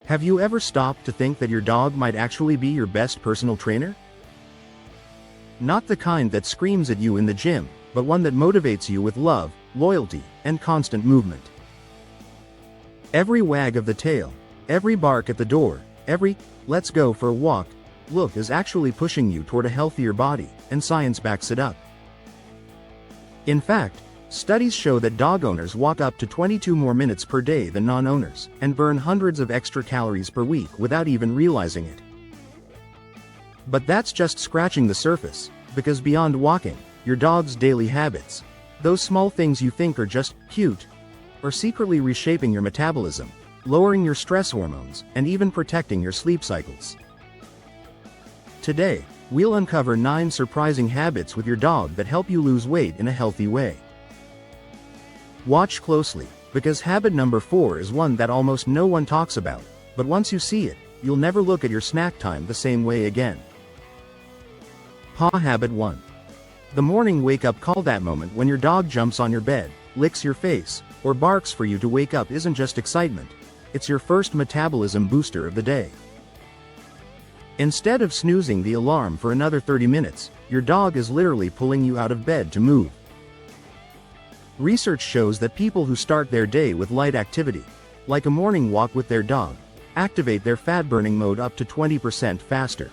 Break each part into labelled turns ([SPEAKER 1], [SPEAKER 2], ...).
[SPEAKER 1] Have you ever stopped to think that your dog might actually be your best personal trainer? Not the kind that screams at you in the gym, but one that motivates you with love, loyalty, and constant movement. Every wag of the tail, every bark at the door, every "let's go for a walk" look is actually pushing you toward a healthier body, and science backs it up. In fact, studies show that dog owners walk up to 22 more minutes per day than non-owners, and burn hundreds of extra calories per week without even realizing it. But that's just scratching the surface, because beyond walking, your dog's daily habits, those small things you think are just cute, are secretly reshaping your metabolism, lowering your stress hormones, and even protecting your sleep cycles. Today, we'll uncover 9 surprising habits with your dog that help you lose weight in a healthy way. Watch closely, because habit number 4 is one that almost no one talks about, but once you see it, you'll never look at your snack time the same way again. Paw habit 1. The morning wake-up call. That moment when your dog jumps on your bed, licks your face, or barks for you to wake up isn't just excitement, it's your first metabolism booster of the day. Instead of snoozing the alarm for another 30 minutes, your dog is literally pulling you out of bed to move. Research shows that people who start their day with light activity, like a morning walk with their dog, activate their fat-burning mode up to 20% faster.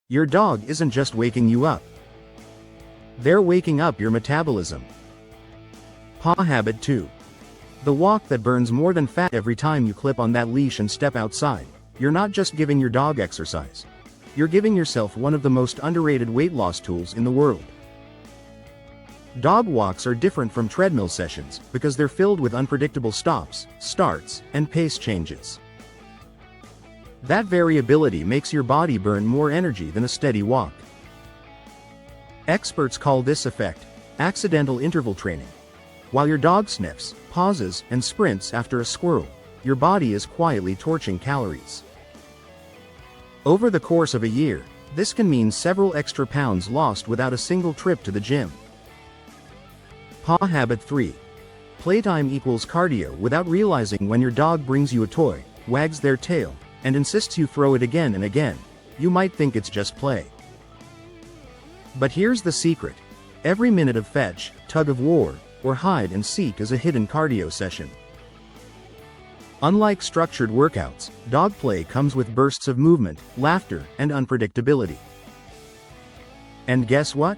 [SPEAKER 1] Your dog isn't just waking you up. They're waking up your metabolism. Paw habit 2. The walk that burns more than fat. Every time you clip on that leash and step outside, you're not just giving your dog exercise. You're giving yourself one of the most underrated weight loss tools in the world. Dog walks are different from treadmill sessions because they're filled with unpredictable stops, starts, and pace changes. That variability makes your body burn more energy than a steady walk. Experts call this effect accidental interval training. While your dog sniffs, pauses, and sprints after a squirrel, your body is quietly torching calories. Over the course of a year, this can mean several extra pounds lost without a single trip to the gym. Paw habit 3. Playtime equals cardio. Without realizing, when your dog brings you a toy, wags their tail, and insists you throw it again and again, you might think it's just play. But here's the secret. Every minute of fetch, tug of war, or hide and seek is a hidden cardio session. Unlike structured workouts, dog play comes with bursts of movement, laughter, and unpredictability. And guess what?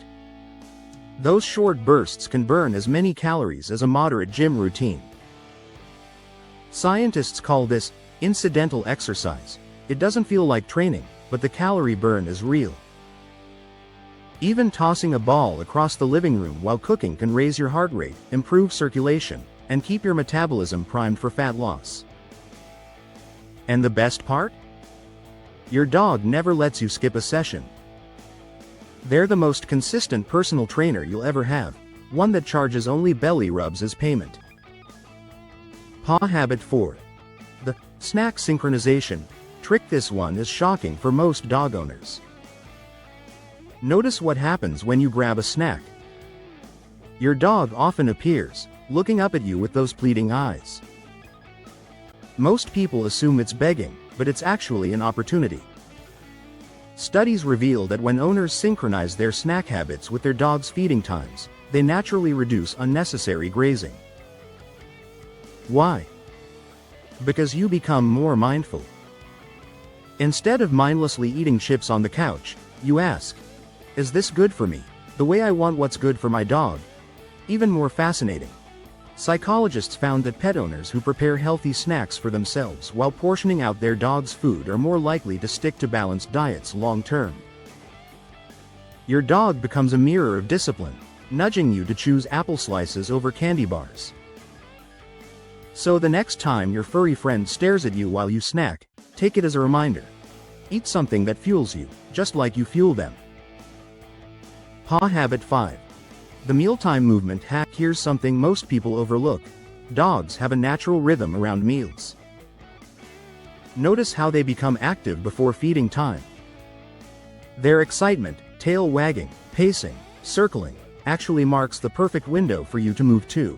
[SPEAKER 1] Those short bursts can burn as many calories as a moderate gym routine. Scientists call this incidental exercise. It doesn't feel like training, but the calorie burn is real. Even tossing a ball across the living room while cooking can raise your heart rate, improve circulation, and keep your metabolism primed for fat loss. And the best part? Your dog never lets you skip a session. They're the most consistent personal trainer you'll ever have, one that charges only belly rubs as payment. Paw habit 4. The snack synchronization trick. This one is shocking for most dog owners. Notice what happens when you grab a snack. Your dog often appears, looking up at you with those pleading eyes. Most people assume it's begging, but it's actually an opportunity. Studies reveal that when owners synchronize their snack habits with their dog's feeding times, they naturally reduce unnecessary grazing. Why? Because you become more mindful. Instead of mindlessly eating chips on the couch, you ask, "Is this good for me, the way I want what's good for my dog?" Even more fascinating, psychologists found that pet owners who prepare healthy snacks for themselves while portioning out their dog's food are more likely to stick to balanced diets long term. Your dog becomes a mirror of discipline, nudging you to choose apple slices over candy bars. So the next time your furry friend stares at you while you snack, take it as a reminder. Eat something that fuels you, just like you fuel them. Paw habit 5. The mealtime movement hack. Here's something most people overlook. Dogs have a natural rhythm around meals. Notice how they become active before feeding time. Their excitement, tail wagging, pacing, circling, actually marks the perfect window for you to move too.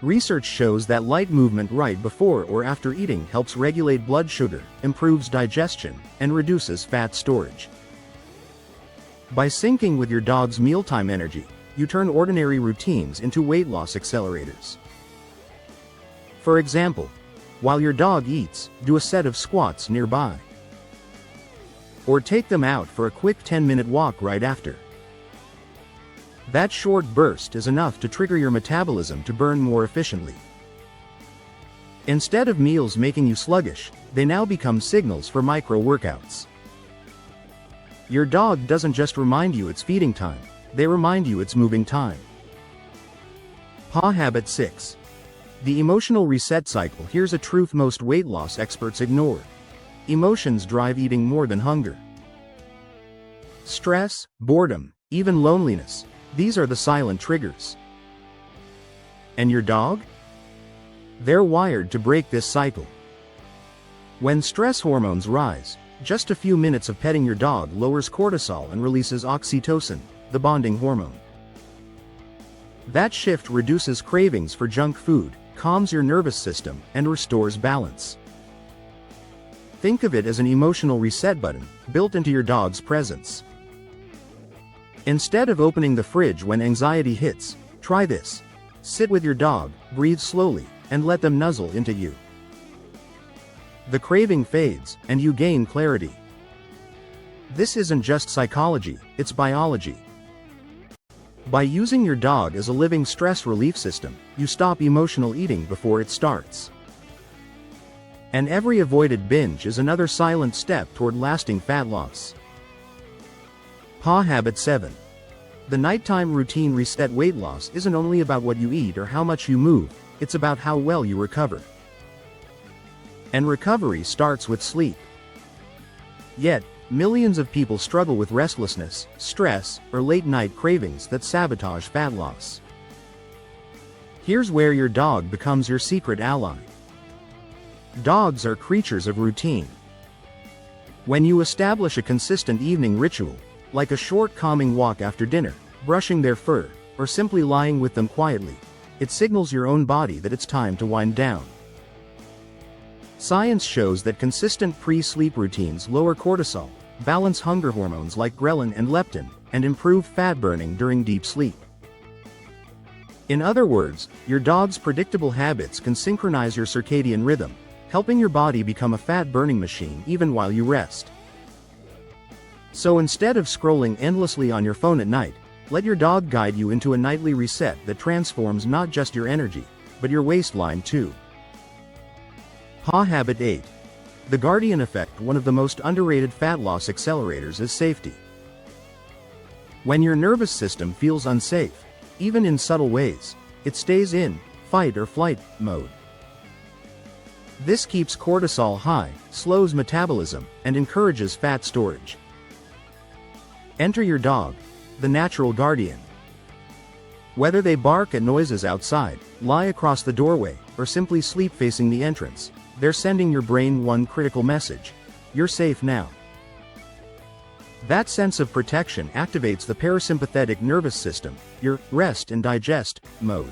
[SPEAKER 1] Research shows that light movement right before or after eating helps regulate blood sugar, improves digestion, and reduces fat storage. By syncing with your dog's mealtime energy, you turn ordinary routines into weight loss accelerators. For example, while your dog eats, do a set of squats nearby. Or take them out for a quick 10-minute walk right after. That short burst is enough to trigger your metabolism to burn more efficiently. Instead of meals making you sluggish, they now become signals for micro-workouts. Your dog doesn't just remind you it's feeding time, they remind you it's moving time. Paw habit 6. The emotional reset cycle. Here's a truth most weight loss experts ignore. Emotions drive eating more than hunger. Stress, boredom, even loneliness. These are the silent triggers. And your dog? They're wired to break this cycle. When stress hormones rise, just a few minutes of petting your dog lowers cortisol and releases oxytocin, the bonding hormone. That shift reduces cravings for junk food, calms your nervous system, and restores balance. Think of it as an emotional reset button, built into your dog's presence. Instead of opening the fridge when anxiety hits, try this. Sit with your dog, breathe slowly, and let them nuzzle into you. The craving fades, and you gain clarity. This isn't just psychology, it's biology. By using your dog as a living stress relief system, you stop emotional eating before it starts. And every avoided binge is another silent step toward lasting fat loss. Paw habit 7. The nighttime routine reset. Weight loss isn't only about what you eat or how much you move, it's about how well you recover. And recovery starts with sleep. Yet, millions of people struggle with restlessness, stress, or late-night cravings that sabotage fat loss. Here's where your dog becomes your secret ally. Dogs are creatures of routine. When you establish a consistent evening ritual, like a short calming walk after dinner, brushing their fur, or simply lying with them quietly, it signals your own body that it's time to wind down. Science shows that consistent pre-sleep routines lower cortisol, balance hunger hormones like ghrelin and leptin, and improve fat burning during deep sleep. In other words, your dog's predictable habits can synchronize your circadian rhythm, helping your body become a fat-burning machine even while you rest. So instead of scrolling endlessly on your phone at night, let your dog guide you into a nightly reset that transforms not just your energy, but your waistline too. Paw habit 8. The guardian effect. One of the most underrated fat loss accelerators is safety. When your nervous system feels unsafe, even in subtle ways, it stays in fight or flight mode. This keeps cortisol high, slows metabolism, and encourages fat storage. Enter your dog, the natural guardian. Whether they bark at noises outside, lie across the doorway, or simply sleep facing the entrance, they're sending your brain one critical message: you're safe now. That sense of protection activates the parasympathetic nervous system, your rest and digest mode.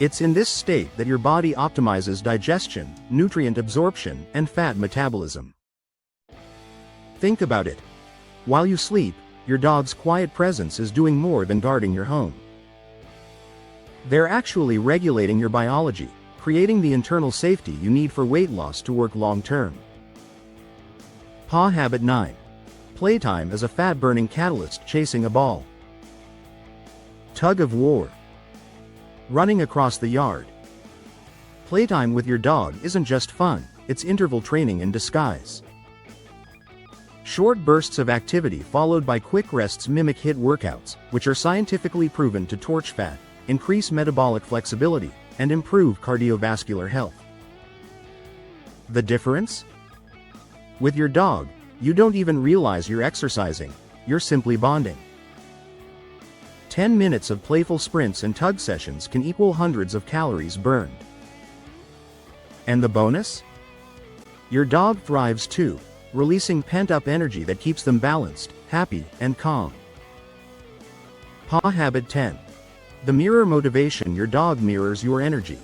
[SPEAKER 1] It's in this state that your body optimizes digestion, nutrient absorption, and fat metabolism. Think about it. While you sleep, your dog's quiet presence is doing more than guarding your home. They're actually regulating your biology, creating the internal safety you need for weight loss to work long term. Paw habit 9. Playtime as a fat-burning catalyst. Chasing a ball. Tug of war. Running across the yard. Playtime with your dog isn't just fun, it's interval training in disguise. Short bursts of activity followed by quick rests mimic HIIT workouts, which are scientifically proven to torch fat, increase metabolic flexibility, and improve cardiovascular health. The difference? With your dog, you don't even realize you're exercising, you're simply bonding. 10 minutes of playful sprints and tug sessions can equal hundreds of calories burned. And the bonus? Your dog thrives too, releasing pent-up energy that keeps them balanced, happy, and calm. Paw habit 10. The mirror motivation. Your dog mirrors your energy.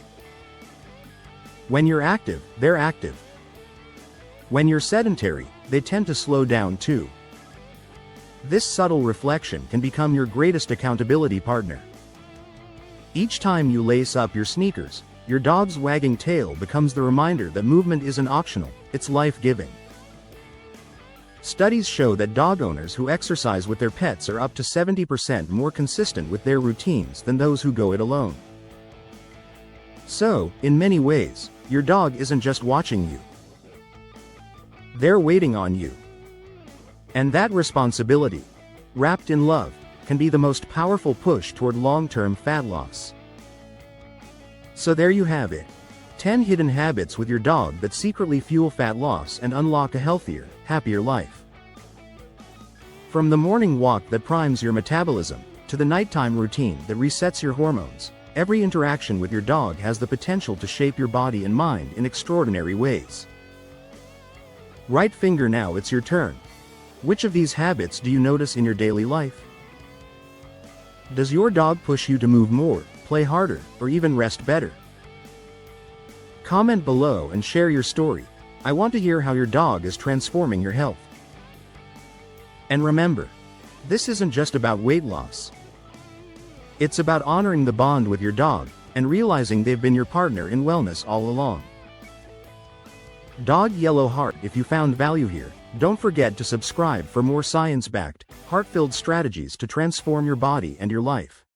[SPEAKER 1] When you're active, they're active. When you're sedentary, they tend to slow down too. This subtle reflection can become your greatest accountability partner. Each time you lace up your sneakers, your dog's wagging tail becomes the reminder that movement isn't optional, it's life-giving. Studies show that dog owners who exercise with their pets are up to 70% more consistent with their routines than those who go it alone. So, in many ways, your dog isn't just watching you. They're waiting on you. And that responsibility, wrapped in love, can be the most powerful push toward long-term fat loss. So there you have it. 10 hidden habits with your dog that secretly fuel fat loss and unlock a healthier, happier life. From the morning walk that primes your metabolism, to the nighttime routine that resets your hormones, every interaction with your dog has the potential to shape your body and mind in extraordinary ways. Right finger, now it's your turn. Which of these habits do you notice in your daily life? Does your dog push you to move more, play harder, or even rest better? Comment below and share your story. I want to hear how your dog is transforming your health. And remember, this isn't just about weight loss. It's about honoring the bond with your dog and realizing they've been your partner in wellness all along. Dog Yellow Heart. If you found value here, don't forget to subscribe for more science-backed, heart-filled strategies to transform your body and your life.